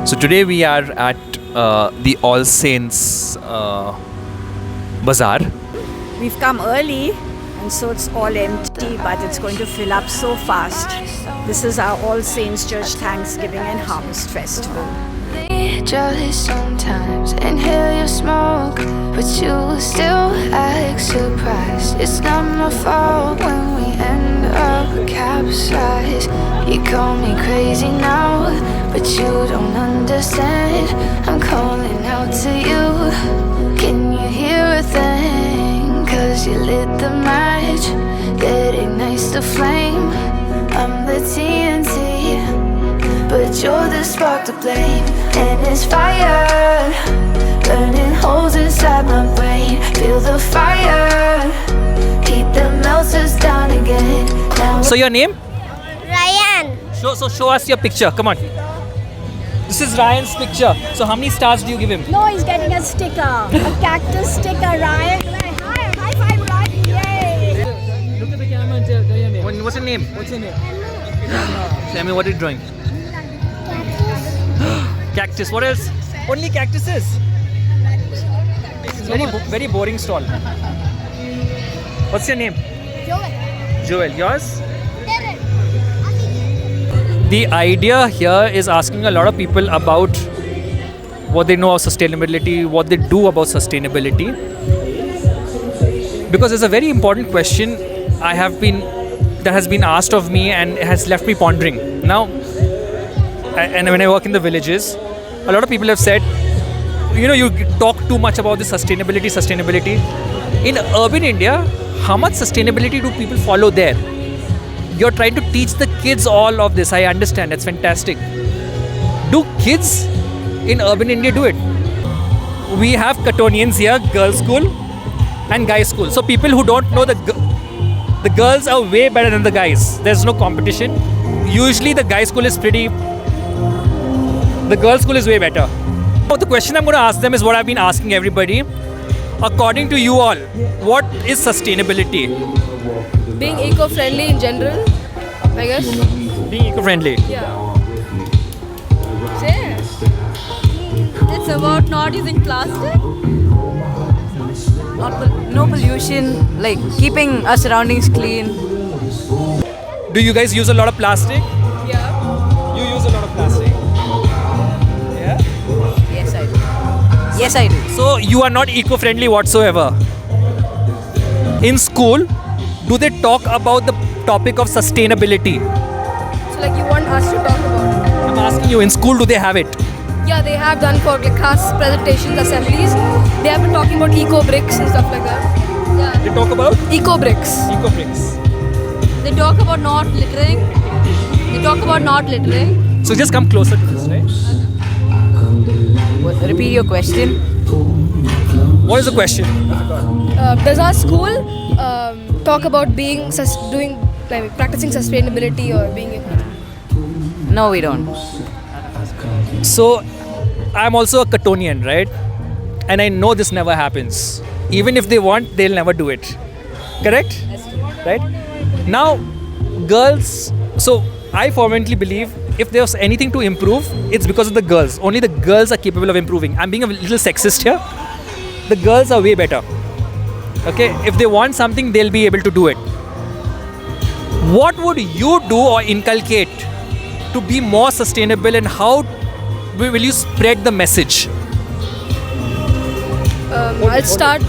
So today we are at the All Saints Bazaar. We've come early and so it's all empty, but it's going to fill up so fast. This is our All Saints Church Thanksgiving and Harvest Festival. Jealous sometimes and hear your smoke, but you still act surprised. It's not my fault when we end up capsized. You call me crazy now, but you don't understand. I'm calling out to you. Can you hear a thing? Cause you lit the match that ignites the flame. I'm the TNT, but you're the spark to blame. And it's fire burning holes inside my brain. Feel the fire, keep the melters down again. Now So your name? Ryan. Show us your picture. Come on. This is Ryan's picture. So how many stars do you give him? No, he's getting a sticker, a cactus sticker, Ryan. High five, Ryan. Yay! Look at the camera and tell your name. What's your name? What's your name? Tell me what are you drawing? Cactus. What else? Only cactuses. It's very boring stall. What's your name? Joel. Yours? The idea here is asking a lot of people about what they know of sustainability, what they do about sustainability. Because it's a very important question that has been asked of me and has left me pondering. Now, and when I work in the villages, a lot of people have said, you talk too much about the sustainability. In urban India, how much sustainability do people follow there? You're trying to teach the kids all of this. I understand. That's fantastic. Do kids in urban India do it? We have Cottonians here, girls' school and guys' school. So people who don't know, the girls are way better than the guys. There's no competition. Usually the guys' school is the girls' school is way better. So the question I'm going to ask them is what I've been asking everybody. According to you all, what is sustainability? Being eco-friendly in general, I guess. Being eco-friendly. Yeah. Say. It's about not using plastic. No pollution, like keeping our surroundings clean. Do you guys use a lot of plastic? Yeah. You use a lot of plastic. Yeah? Yes, I do. Yes, I do. So you are not eco-friendly whatsoever. In school, do they talk about the topic of sustainability? So like you want us to talk about it. I'm asking you, in school do they have it? Yeah, they have done for like class presentations, assemblies. They have been talking about eco-bricks and stuff like that. Yeah. They talk about Eco-bricks. eco-bricks. They talk about not littering. So just come closer to this, right? Repeat your question. What is the question? Does our school talk about practicing sustainability or being No, we don't. So I'm also a Cottonian, right? And I know this never happens. Even if they want, they'll never do it. Correct? Right? Now, girls, so I fervently believe if there's anything to improve, it's because of the girls. Only the girls are capable of improving. I'm being a little sexist here. The girls are way better. Okay? If they want something, they'll be able to do it. What would you do or inculcate to be more sustainable, and how will you spread the message? I'll start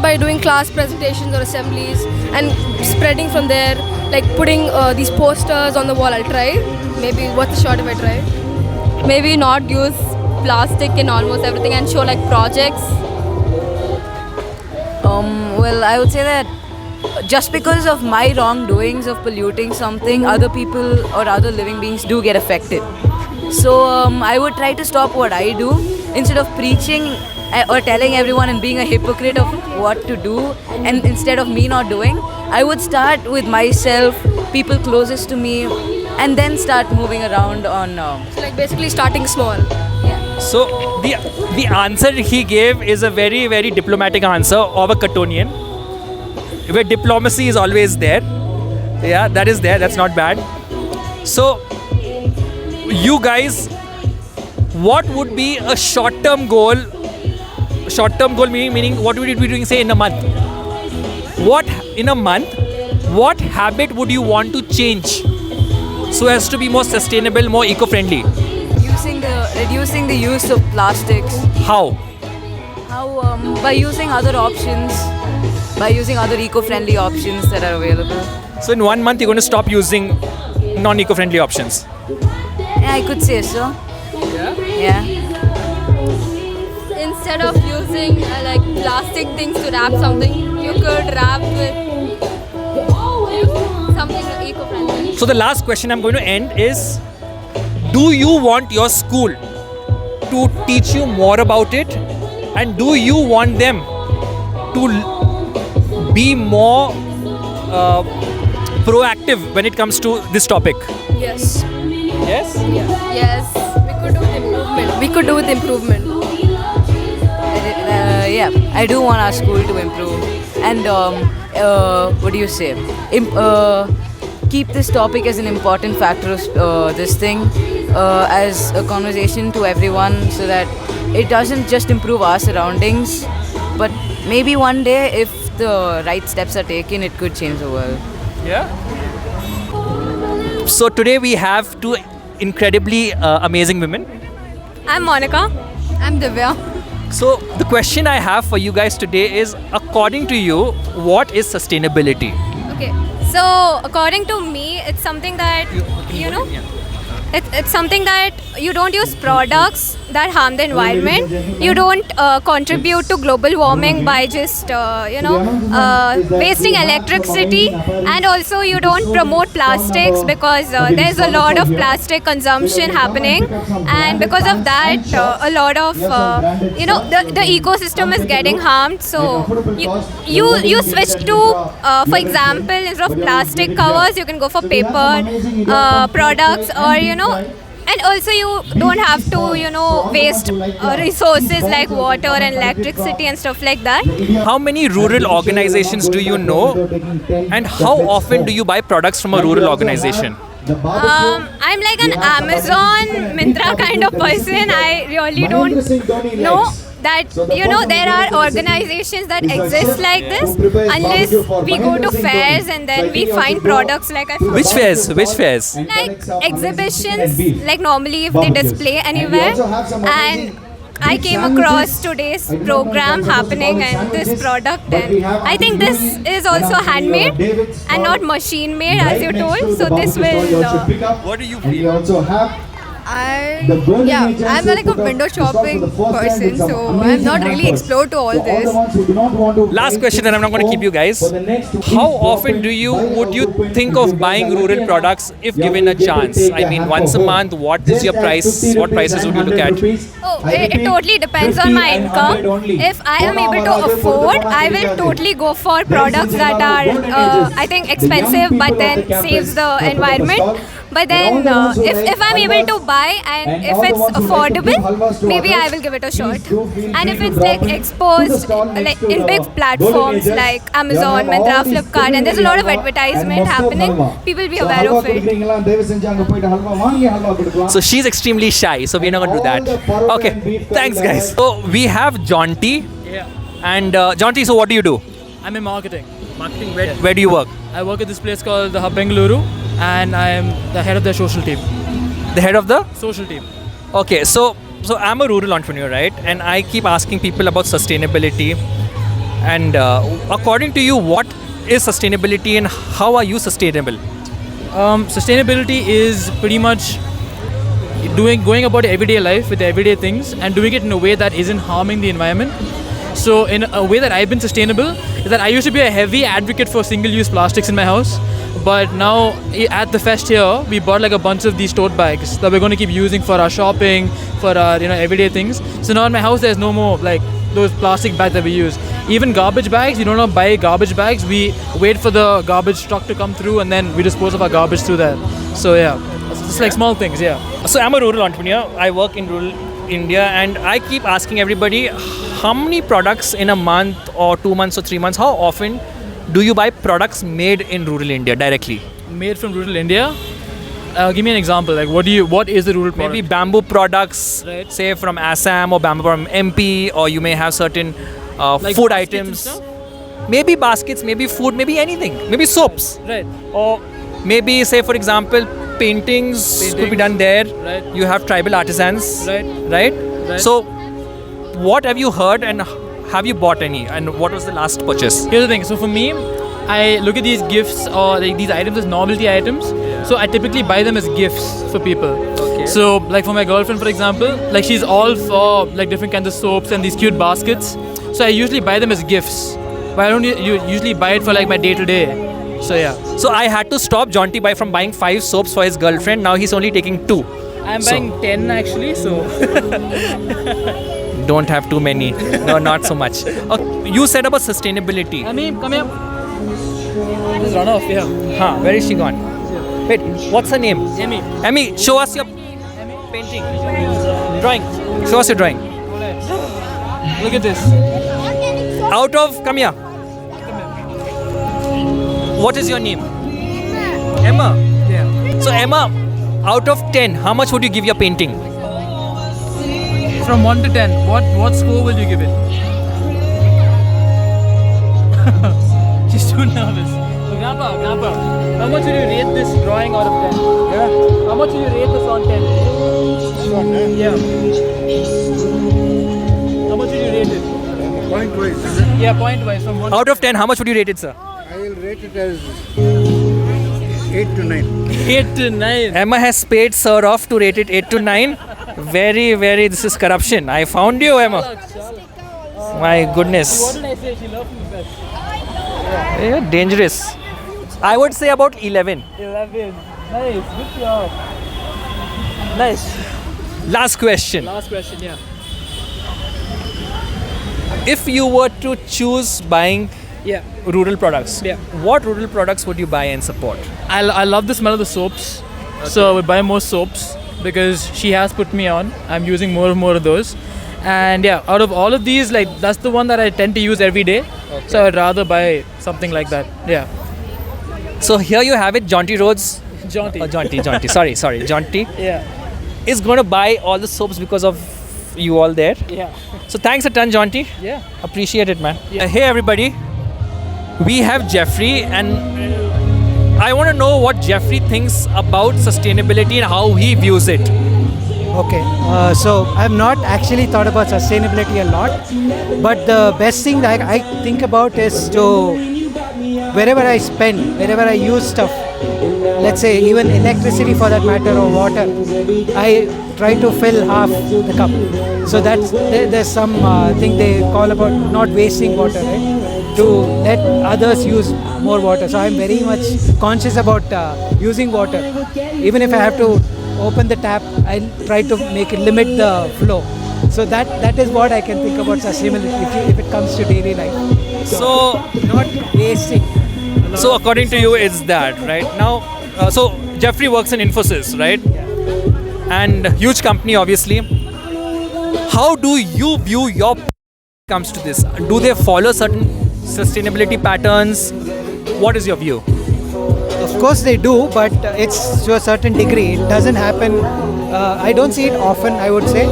by doing class presentations or assemblies and spreading from there, like putting these posters on the wall. I'll try. Maybe what's the shot if I try? Maybe not use plastic in almost everything and show like projects. Well, I would say that just because of my wrongdoings of polluting something, other people or other living beings do get affected. So I would try to stop what I do instead of preaching or telling everyone and being a hypocrite of what to do, and instead of me not doing, I would start with myself, people closest to me, and then start moving around on So like basically starting small. So the answer he gave is a very, very diplomatic answer of a Cottonian, where diplomacy is always there. Yeah, that is there. That's not bad. So you guys, what would be a short-term goal? Short-term goal meaning what would you be doing, say, in a month? What habit would you want to change so as to be more sustainable, more eco-friendly? Reducing the use of plastics. How? By using other options, by using other eco-friendly options that are available. So in 1 month, you're going to stop using non-eco-friendly options. Yeah, I could say so. Yeah. Instead of using like plastic things to wrap something, you could wrap with something eco-friendly. So the last question I'm going to end is, do you want your school to teach you more about it? And do you want them to be more proactive when it comes to this topic? Yes. Yes? Yes. We could do with improvement. Yeah, I do want our school to improve. And what do you say? Keep this topic as an important factor of this thing, as a conversation to everyone, so that it doesn't just improve our surroundings, but maybe one day, if the right steps are taken, it could change the world. Yeah. So today we have two incredibly amazing women. I'm Monica. I'm Divya. So the question I have for you guys today is, according to you, what is sustainability? Okay. So according to me, it's something that it's something that you don't use products that harm the environment. You don't contribute to global warming by just wasting electricity, and also you don't promote plastics because there's a lot of plastic consumption happening, and because of that a lot of the ecosystem is getting harmed. So you switch to for example, instead of plastic covers, you can go for paper products, or and also you don't have to waste resources like water and electricity and stuff like that. How many rural organizations do you know, and how often do you buy products from a rural organization? I'm like an Amazon, Myntra kind of person. I really don't know that there are organizations that exist like this unless we go to fairs and then we find products like Which fairs? like exhibitions, like normally if they display anywhere. And I came across today's program happening and this product, and I think this is also handmade and not machine made as you told. So this will What do you feel? I'm like a window shopping person, so I've not really explored to all this. Last question, and I'm not going to keep you guys. How often would you think of buying rural products if given a chance? I mean, once a month, what is your price? What prices would you look at? it totally depends on my income. If I am able to afford, I will totally go for products that are I think expensive but then saves the environment. But then if I'm able to buy and if it's affordable, maybe I will give it a shot. And if it's like exposed like in big platforms like Amazon, Myntra, Flipkart, and there's a lot of advertisement happening, people will be aware of it. So she's extremely shy, so we're not going to do that. Okay, thanks guys. So we have Jonty. Yeah. And Jonty, so what do you do? I'm in marketing. Marketing, where do you work? I work at this place called the Hub Bengaluru, and I am the head of their social team. The head of the? Social team. Okay, so I'm a rural entrepreneur, right? And I keep asking people about sustainability. And according to you, what is sustainability and how are you sustainable? Sustainability is pretty much going about everyday life with everyday things and doing it in a way that isn't harming the environment. So in a way that I've been sustainable is that I used to be a heavy advocate for single-use plastics in my house, but now at the fest here we bought like a bunch of these tote bags that we're going to keep using for our shopping, for our everyday things. So now in my house there's no more like those plastic bags that we use. Even garbage bags, we don't buy garbage bags. We wait for the garbage truck to come through and then we dispose of our garbage through that. So yeah, it's like small things. Yeah. So I'm a rural entrepreneur. I work in rural India, and I keep asking everybody, how many products in a month or 2 months or 3 months, how often do you buy products made in rural India directly? Made from rural India? give me an example. Like, what is the rural product? Maybe bamboo products, Right. say from Assam or bamboo from MP, or you may have certain Like food baskets and items. stuff? Maybe baskets, maybe food, maybe anything. Maybe soaps. Right. Or maybe, say, for example, paintings could be done there. Right. You have tribal artisans. Right. Right? Right. So, what have you heard and have you bought any? And what was the last purchase? Here's the thing. So for me, I look at these gifts or like these items as novelty items. So I typically buy them as gifts for people. Okay. So like for my girlfriend, for example, like she's all for like different kinds of soaps and these cute baskets. So I usually buy them as gifts. But I don't usually buy it for like my day to day. So yeah. So, I had to stop Jonty Bhai from buying 5 soaps for his girlfriend. Now he's only taking 2. I'm So- buying 10 actually. So Don't have too many. No, not so much. You said about sustainability. I mean, come here. Just run off. Yeah. Huh, where is she gone? Wait, what's her name? Jamie. Emmy, show us your painting. Drawing. Show us your drawing. Look at this. Out of, come here. What is your name? Emma. Yeah. So Emma, out of 10, how much would you give your painting? From 1 to 10, what score will you give it? She's too nervous. So Grandpa, how much would you rate this drawing out of 10? Yeah. How much would you rate this on 10? Yeah. How much would you rate it? Point wise, is it? Yeah, point wise from 1 Out of 10, how much would you rate it, sir? I will rate it as 8 to 9. 8 to 9. Emma has paid sir off to rate it 8 to 9. Very, very, this is corruption. I found you, Emma. My goodness. What did I say? She loved me best. Yeah, dangerous. I would say about 11. 11. Nice. Good job. Nice. Last question. Last question, yeah. If you were to choose buying Yeah. rural products, Yeah. what rural products would you buy and support? I love the smell of the soaps. So I would buy more soaps because she has put me on. I'm using more and more of those. And yeah, out of all of these, like that's the one that I tend to use every day. So I'd rather buy something like that. Yeah. So here you have it, Jonty Rhodes. Jaunty. Jonty. Sorry. Jonty Yeah. is going to buy all the soaps because of you all there. Yeah. So thanks a ton, Jonty. Yeah. Appreciate it, man. Yeah. Hey, everybody. We have Jeffrey, and I want to know what Jeffrey thinks about sustainability and how he views it. Okay, so I've not actually thought about sustainability a lot, but the best thing that I think about is to wherever I spend, wherever I use stuff, let's say even electricity for that matter or water, I try to fill half the cup. So that's there's some thing they call about not wasting water, right? To let others use more water. So I'm very much conscious about using water. Even if I have to open the tap, I try to make it limit the flow. So that is what I can think about sustainability if it comes to daily life. So, Not wasting. so according to you, it's that, right? Now, so Jeffrey works in Infosys, right? And huge company, obviously. How do you view your comes to this? Do they follow certain sustainability patterns? What is your view? Of course they do, but it's to a certain degree. It doesn't happen. I don't see it often, I would say.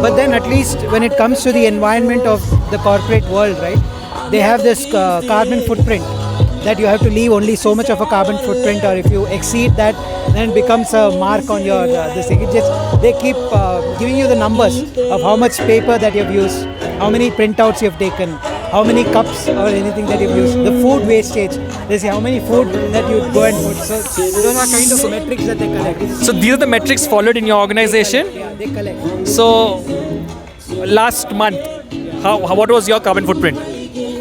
But then at least when it comes to the environment of the corporate world, right? They have this carbon footprint that you have to leave only so much of a carbon footprint, or if you exceed that, then it becomes a mark on your this thing. It just they keep giving you the numbers of how much paper that you've used, how many printouts you've taken, how many cups or anything that you've used, the food wastage. They say how many food that you go and put. So those are kind of metrics that they collect. So these are the metrics followed in your organization. Yeah, they collect. So last month, what was your carbon footprint?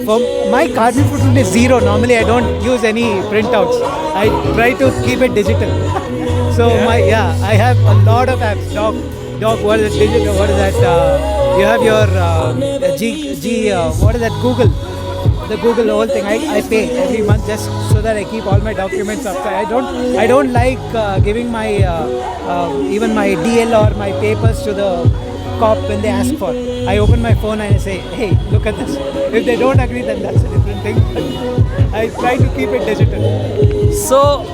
For my carbon footprint is 0. Normally I don't use any printouts. I try to keep it digital. So I have a lot of apps. Dog. What is it? Digital. What is that? You have your what is that? Google. The Google whole thing. I pay every month just so that I keep all my documents up. I don't like giving my even my DL or my papers to the cop when they ask for. I open my phone and I say, hey, look at this. If they don't agree, then that's a different thing. I try to keep it digital. So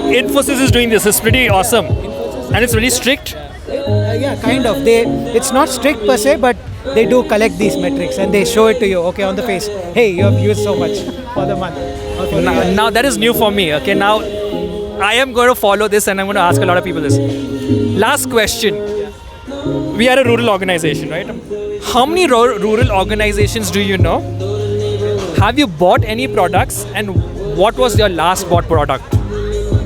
Infosys is doing this. It's pretty awesome, and it's really strict. Yeah, kind of. It's not strict per se, but they do collect these metrics and they show it to you. Okay, on the face. Hey, you have used so much for the month. Okay. Now that is new for me. Okay, now I am going to follow this, and I'm going to ask a lot of people this. Last question. We are a rural organization, right? How many rural organizations do you know? Have you bought any products, and what was your last bought product?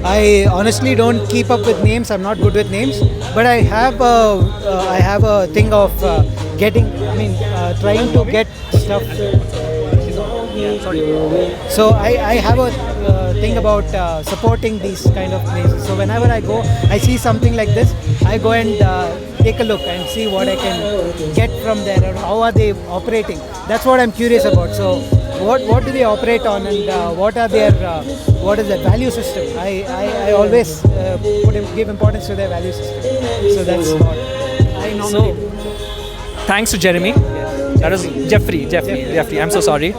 I honestly don't keep up with names. I'm not good with names, but I have a thing of trying to get stuff. So I have a thing about supporting these kind of places. So whenever I go, I see something like this, I go and take a look and see what I can get from there, or how are they operating. That's what I'm curious about. So what do they operate on, and what is their value system? I always give importance to their value system. So that's what I normally do. Thanks to Jeremy. That was Jeffrey. I'm so sorry.